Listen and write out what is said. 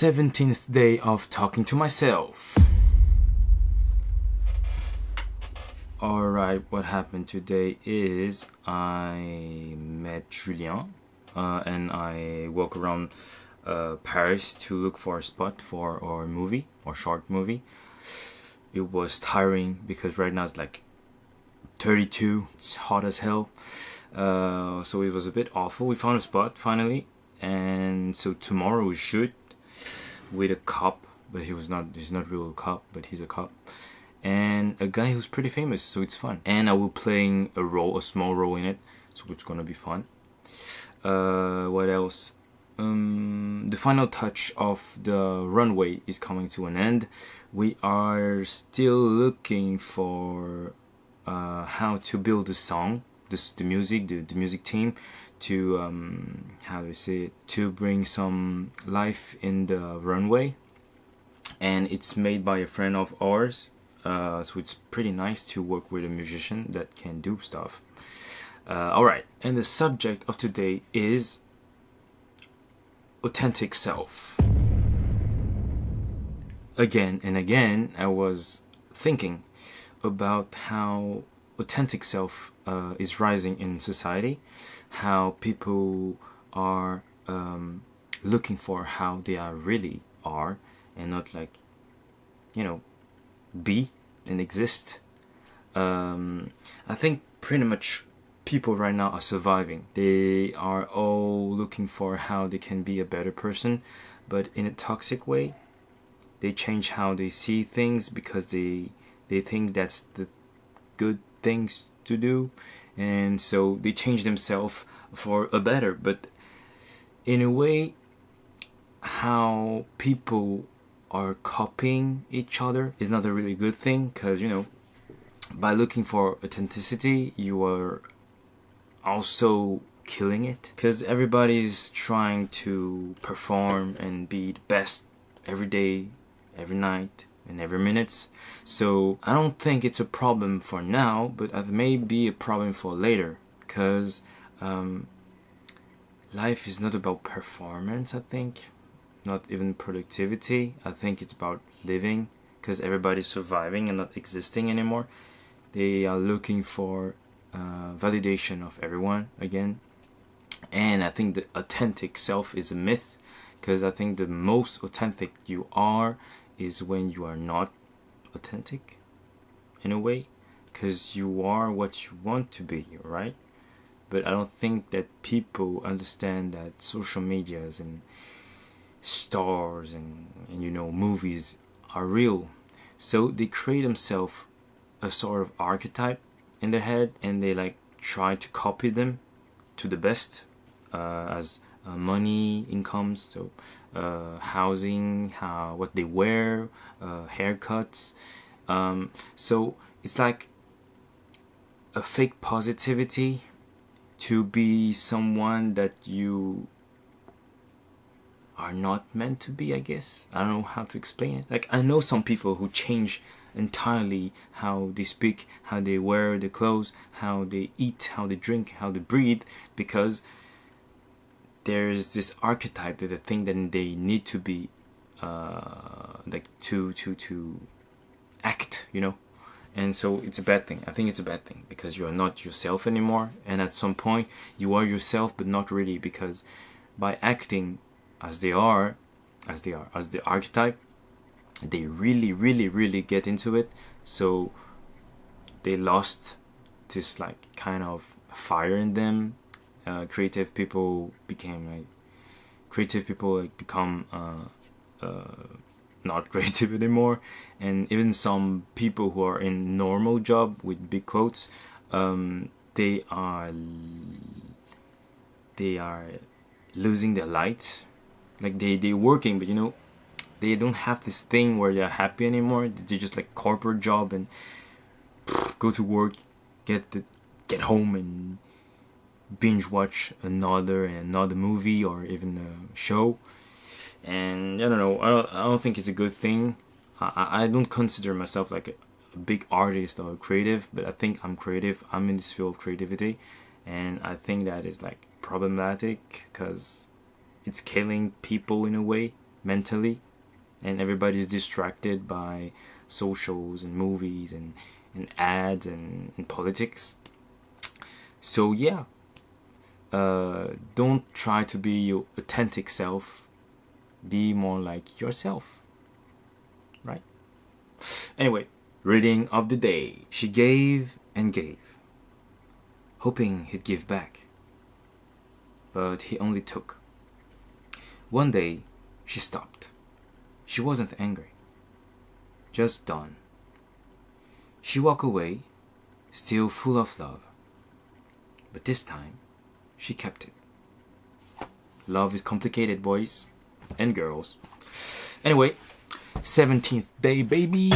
17th day of talking to myself. Alright, what happened today is I met Julien and I walk around Paris to look for a spot for our movie, or short movie. It was tiring because right now it's like 32, it's hot as hell, so it was a bit awful. We found a spot finally, and so tomorrow we shoot with a cop, but he's not real cop, but he's a cop, and a guy who's pretty famous, so it's fun. And I will playing a small role in it, so it's gonna be fun. What else? The final touch of the runway is coming to an end. We are still looking for how to build a song, the music team, to how do I say it, to bring some life in the runway. And it's made by a friend of ours, so it's pretty nice to work with a musician that can do stuff. Alright, and the subject of today is authentic self. Again and again I was thinking about how authentic self is rising in society, how people are looking for how they are really are, and not like, be and exist. I think pretty much people right now are surviving. They are all looking for how they can be a better person, but in a toxic way. They change how they see things because they think that's the good things to do, and so they change themselves for a better. But in a way, how people are copying each other is not a really good thing, because by looking for authenticity you are also killing it, because everybody's trying to perform and be the best every day, every night, and every minute. So I don't think it's a problem for now, but it may be a problem for later, because life is not about performance. I think not even productivity. I think it's about living, because everybody's surviving and not existing anymore. They are looking for validation of everyone again, and I think the authentic self is a myth, because I think the most authentic you are is when you are not authentic, in a way, because you are what you want to be, right? But I don't think that people understand that social medias and stars and movies are real. So they create themselves a sort of archetype in their head, and they like try to copy them to the best, as money, incomes, so housing, what they wear, haircuts. So it's like a fake positivity to be someone that you are not meant to be, I guess. I don't know how to explain it. Like, I know some people who change entirely how they speak, how they wear the clothes, how they eat, how they drink, how they breathe, because there's this archetype that they think that they need to be like to act, and so it's a bad thing. I think it's a bad thing, because you're not yourself anymore, and at some point you are yourself but not really, because by acting as the archetype, they really get into it, so they lost this like kind of fire in them. Creative people become not creative anymore, and even some people who are in normal job with big quotes, they are losing their light. Like they're working, but they don't have this thing where they're happy anymore. They just like corporate job and go to work, get home and binge watch another movie or even a show. And I don't know, I don't think it's a good thing. I don't consider myself like a big artist or creative, but I think I'm creative. I'm in this field of creativity, and I think that is like problematic, because it's killing people in a way. mentally, and everybody's distracted by socials and movies and ads and politics. So yeah, don't try to be your authentic self. Be more like yourself, right? Anyway, reading of the day. She gave and gave, hoping he'd give back, but he only took. One day, she stopped. She wasn't angry, just done. She walked away, still full of love, but this time, she kept it. Love is complicated, boys and girls. Anyway, 17th day, baby.